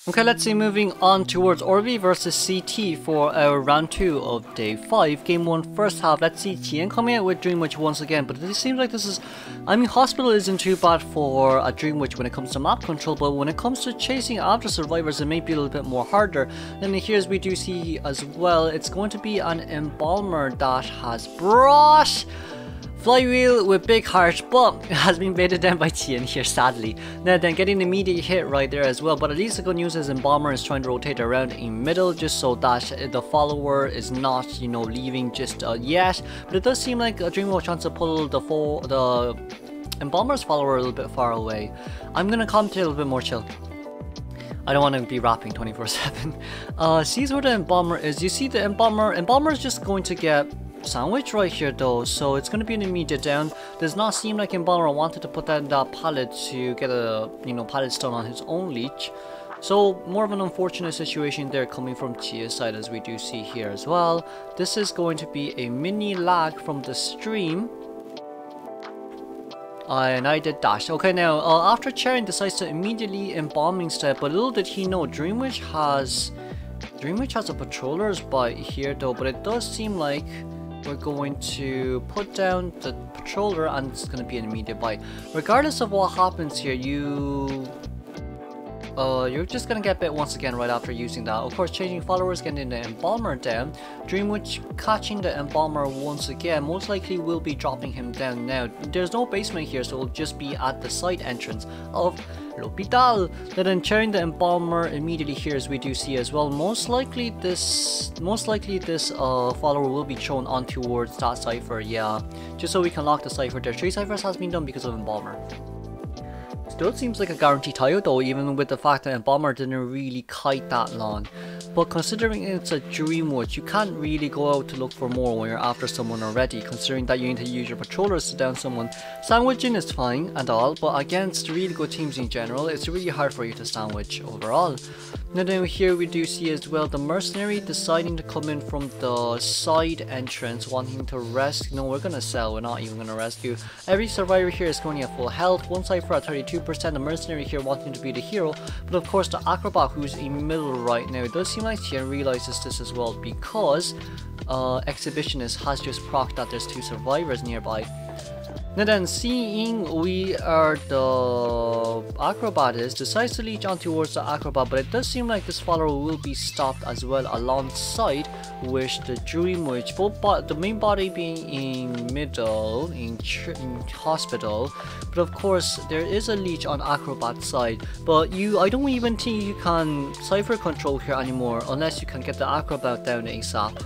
Okay, let's see, moving on towards Orby versus CT for our round 2 of day 5. Game 1 first half. Let's see Tien coming out with Dream Witch once again, but it seems like this is... I mean, Hospital isn't too bad for a Dream Witch when it comes to map control, but when it comes to chasing after survivors, it may be a little bit more harder. Then here as we do see as well, it's going to be an Embalmer that has brought... Flywheel with big heart, but it has been baited down by Tien here, sadly. Now then, getting an immediate hit right there as well, but at least the good news is Embalmer is trying to rotate around in middle just so that the follower is not, you know, leaving just yet. But it does seem like Dream Witch wants to pull the Embalmer's follower a little bit far away. I'm gonna commentate a little bit more chill. I don't want to be rapping 24/7. Sees where the Embalmer is. You see the Embalmer is just going to get sandwich right here though, so it's going to be an immediate down. Does not seem like Embalmer wanted to put that pallet to get a, you know, pallet stun on his own leech. So more of an unfortunate situation there coming from Tia's side, as we do see here as well. This is going to be a mini lag from the stream. And I did dash. Okay, now after Charin decides to immediately embalming step, but little did he know Dream Witch has a patroller's bite here though, but it does seem like we're going to put down the patroller and it's going to be an immediate bite. Regardless of what happens here, you're just going to get bit once again right after using that. Of course, changing followers, getting the Embalmer down. Dream Witch catching the Embalmer once again, most likely will be dropping him down now. There's no basement here, so it'll just be at the side entrance of L'Hopital. Then carrying the Embalmer immediately here, as we do see as well. Most likely this follower will be thrown on towards that cipher, yeah, just so we can lock the cipher there. 3 ciphers has been done because of Embalmer. Still seems like a guaranteed tie though, even with the fact that Embalmer didn't really kite that long. But considering it's a Dream Witch, you can't really go out to look for more when you're after someone already, considering that you need to use your patrollers to down someone. Sandwiching is fine and all, but against really good teams in general, it's really hard for you to sandwich overall. Now then here we do see as well the mercenary deciding to come in from the side entrance, wanting to rescue. No, we're gonna sell, we're not even gonna rescue. Every survivor here is going at full health, one cipher at 32%, the mercenary here wanting to be the hero, but of course the acrobat who's in middle right now. It does seem like Tien realizes this as well, because Exhibitionist has just procced that there's 2 survivors nearby. Now then, seeing we are the acrobat decides to leech on towards the acrobat, but it does seem like this follower will be stopped as well alongside with the Dream Witch, but the main body being in middle, in hospital. But of course, there is a leech on acrobat side, but I don't even think you can cipher control here anymore unless you can get the acrobat down ASAP.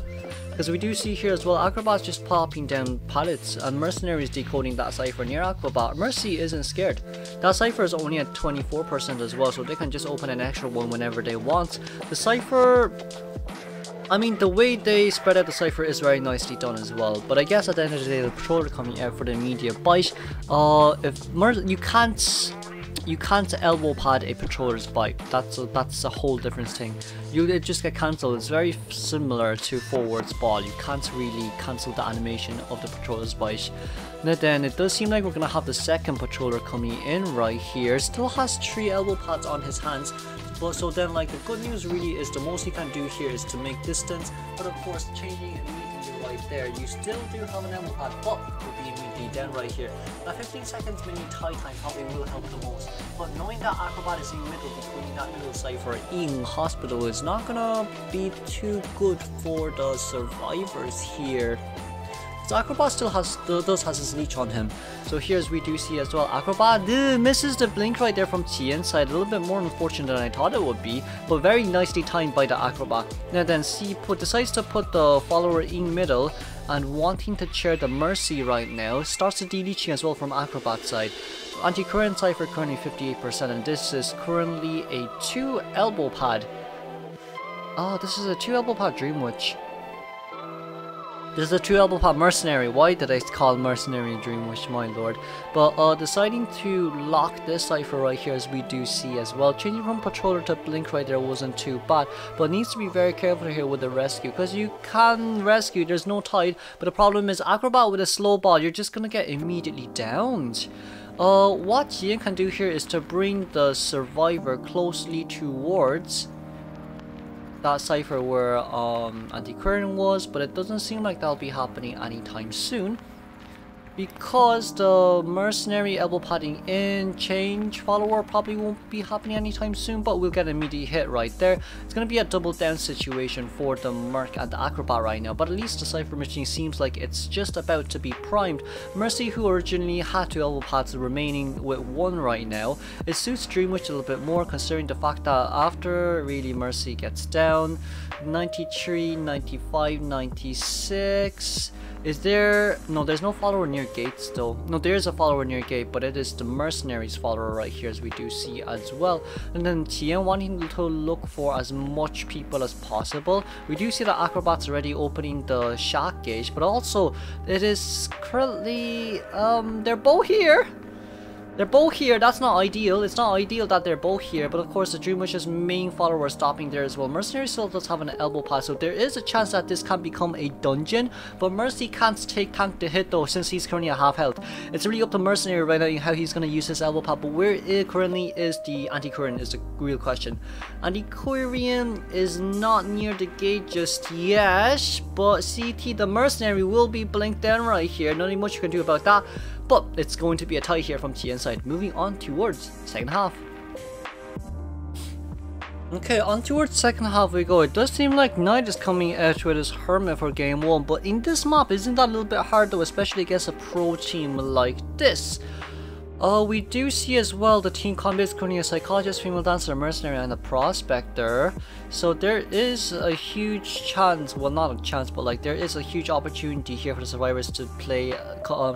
Because we do see here as well, Acrobat's just popping down pallets and Mercenaries decoding that cipher near Acrobat. Mercy isn't scared. That cipher is only at 24% as well, so they can just open an extra one whenever they want. The cipher, I mean, the way they spread out the cipher is very nicely done as well. But I guess at the end of the day, the patroller coming out for the immediate bite. You can't elbow pad a patroller's bite. That's a whole different thing. It just get cancelled. It's very similar to forward's ball. You can't really cancel the animation of the patroller's bite. Now then, it does seem like we're gonna have the second patroller coming in right here. Still has 3 elbow pads on his hands. But so then, like, the good news really is the most he can do here is to make distance. But of course, changing immediately right there, you still do have an elbow pad, but will be immediately down right here. That 15 seconds mini tie time probably will help the most. But knowing that Acrobat is in middle between that middle cipher in hospital is not gonna be too good for the survivors here. So Acrobat still does has his leech on him. So here's we do see as well, Acrobat misses the blink right there from Tien's side. A little bit more unfortunate than I thought it would be, but very nicely timed by the Acrobat. Now then, C decides to put the follower in middle and wanting to chair the Mercy right now. Starts to deleaching as well from Acrobat side. Anti-current cipher currently 58%, and this is currently a 2 elbow pad. Oh, this is a 2 elbow pad Dream Witch. This is a 2 elbow pad Mercenary. Why did I call Mercenary Dream Witch, my lord? But deciding to lock this cipher right here, as we do see as well. Changing from patroller to blink right there wasn't too bad, but needs to be very careful here with the rescue, because you can rescue, there's no tide, but the problem is Acrobat with a slow ball, you're just gonna get immediately downed. What Jian can do here is to bring the survivor closely towards that cipher where anti-current was, but it doesn't seem like that'll be happening anytime soon. Because the mercenary elbow padding in change follower probably won't be happening anytime soon, but we'll get an immediate hit right there. It's going to be a double down situation for the Merc and the Acrobat right now, but at least the Cypher machine seems like it's just about to be primed. Mercy, who originally had 2 elbow pads remaining with 1 right now, it suits Dreamwitch a little bit more considering the fact that after really Mercy gets down, 93, 95, 96... Is there... No, there's no follower near gate still. No, there is a follower near gate, but it is the mercenaries follower right here, as we do see as well. And then Tian wanting to look for as much people as possible. We do see the Acrobat's already opening the shock gauge, but also it is currently... they're both here. They're both here. That's not ideal. It's not ideal that they're both here, but of course the Dreamwish's main follower is stopping there as well. Mercenary still does have an elbow pad, so there is a chance that this can become a dungeon, but Mercy can't take tank to hit though, since he's currently at half health. It's really up to Mercenary right now how he's going to use his elbow pad, but where it currently is the anti-current is the real question. Anti-Quarian is not near the gate just yet, but CT the Mercenary will be blinked down right here. Nothing much you can do about that. But it's going to be a tie here from Tian's side. Moving on towards second half. Okay, on towards second half we go. It does seem like Knight is coming out with his Hermit for game 1. But in this map, isn't that a little bit hard though? Especially against a pro team like this. We do see as well the team combats currently a Psychologist, Female Dancer, a Mercenary, and a Prospector. So there is a huge chance, well not a chance, but like there is a huge opportunity here for the survivors to play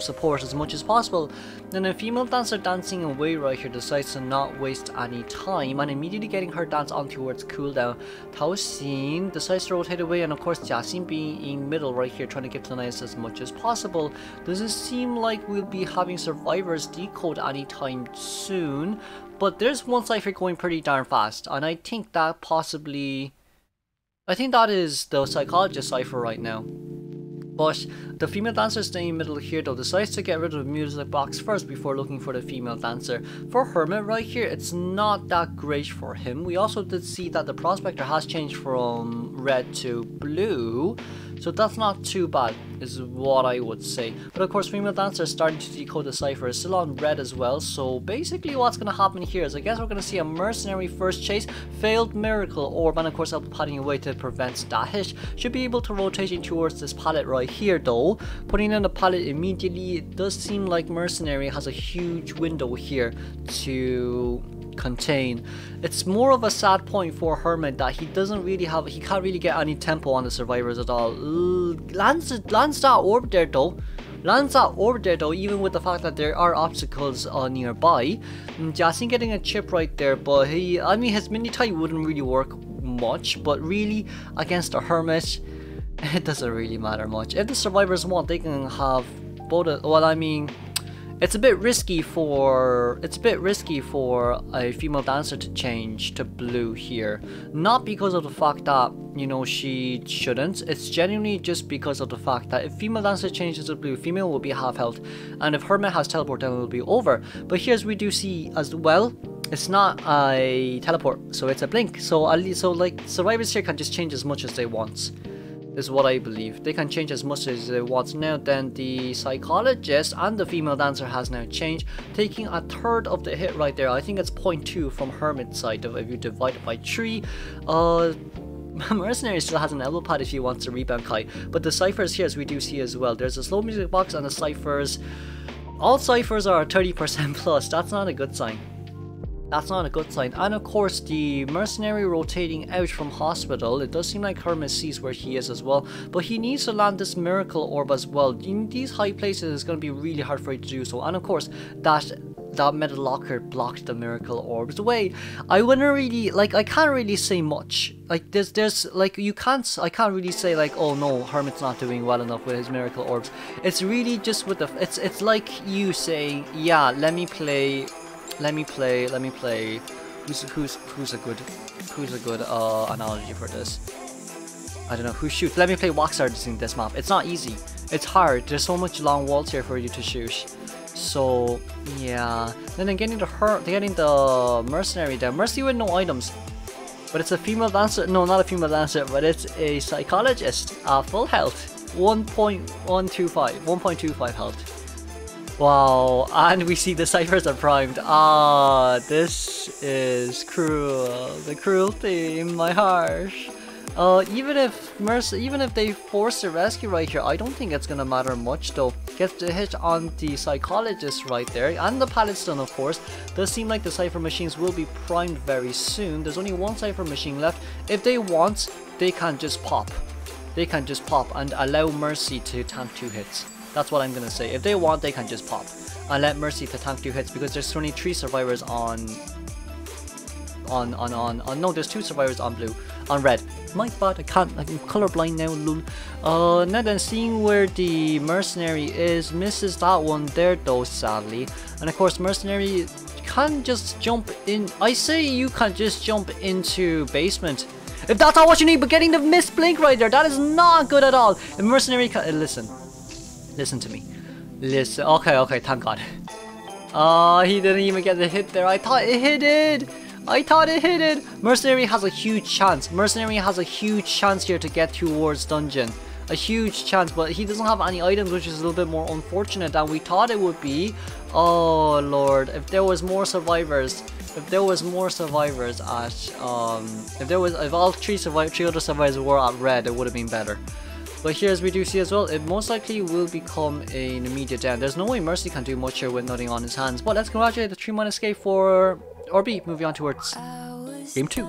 support as much as possible. Then a Female Dancer dancing away right here decides to not waste any time and immediately getting her dance on towards cooldown. Tao Xin decides to rotate away, and of course Jia Xin being in middle right here trying to get to the Knights as much as possible. Does it seem like we'll be having survivors decode anytime soon? But there's one cipher going pretty darn fast, and I think that possibly... I think that is the Psychologist cipher right now. But the Female Dancer staying middle here though decides to get rid of the music box first before looking for the Female Dancer. For Hermit right here, it's not that great for him. We also did see that the Prospector has changed from red to blue, so that's not too bad is what I would say. But of course Female Dancer is starting to decode the cipher, is still on red as well, so basically what's going to happen here is I guess we're going to see a Mercenary first chase, failed Miracle Orb, and of course elbow padding away to prevent that hit. Should be able to rotate towards this pallet right here though. Putting in the pallet immediately, it does seem like Mercenary has a huge window here to contain. It's more of a sad point for Hermit that he doesn't really have, he can't really get any tempo on the survivors at all. Lands that orb there though. Lands that orb there though, even with the fact that there are obstacles nearby. Jasin getting a chip right there, but he, I mean his mini tie wouldn't really work much, but really against a Hermit it doesn't really matter much. If the survivors want, they can have both. Well, I mean, it's a bit risky for a Female Dancer to change to blue here. Not because of the fact that, you know, she shouldn't. It's genuinely just because of the fact that if Female Dancer changes to blue, female will be half health, and if Hermit has teleport, then it will be over. But here's we do see as well, it's not a teleport, so it's a blink. So at least, so like survivors here can just change as much as they want. Is what I believe. They can change as much as they want now. Then the Psychologist and the Female Dancer has now changed, taking a third of the hit right there. I think it's 0.2 from Hermit's side if you divide it by 3. Mercenary still has an elbow pad if he wants to rebound Kai, but the ciphers here, as we do see as well, there's a slow music box and the ciphers. All ciphers are 30% plus. That's not a good sign. That's not a good sign. And of course the Mercenary rotating out from hospital, it does seem like Hermit sees where he is as well, but he needs to land this Miracle Orb as well. In these high places it's going to be really hard for you to do so, and of course that metal locker blocked the Miracle Orbs away. I wouldn't really, like, I can't really say much. Like there's like, I can't really say like, oh no, Hermit's not doing well enough with his Miracle Orbs. It's really just with the, it's like you saying, yeah, let me play. Who's a good analogy for this? I don't know, who shoots? Let me play Walk Stars in this map. It's not easy. It's hard. There's so much long walls here for you to shoot. So yeah, then getting the mercenary there. Mercy with no items, but it's a female dancer. No, not a female dancer, but it's a psychologist. Full health, 1.25 health. Wow, and we see the ciphers are primed. Ah, this is cruel. The cruelty in my heart. Even if they force the rescue right here, I don't think it's gonna matter much though. Gets the hit on the psychologist right there, and the pallet stun of course. Does seem like the cipher machines will be primed very soon. There's only one cipher machine left. If they want, they can just pop. They can just pop and allow Mercy to tank 2 hits. That's what I'm gonna say. If they want, they can just pop and let Mercy to tank 2 hits because there's only 3 survivors on no, there's 2 survivors on red. My bad, I'm colorblind now, lol. Now then, seeing where the mercenary is, misses that one there though, sadly. And of course, mercenary can just jump in. I say you can just jump into basement. If that's not what you need, but getting the missed blink right there, that is not good at all. If mercenary can, listen to me. Listen, okay, thank God. He didn't even get the hit there. I thought it hit it. Mercenary has a huge chance. Mercenary has a huge chance here to get towards dungeon. A huge chance, but he doesn't have any items, which is a little bit more unfortunate than we thought it would be. Oh Lord, if there was more survivors, if all 3 other survivors were at red, it would have been better. But here, as we do see as well, it most likely will become an immediate down. There's no way Mercy can do much here with nothing on his hands. But let's congratulate the 3-man escape for RB. Moving on towards game 2.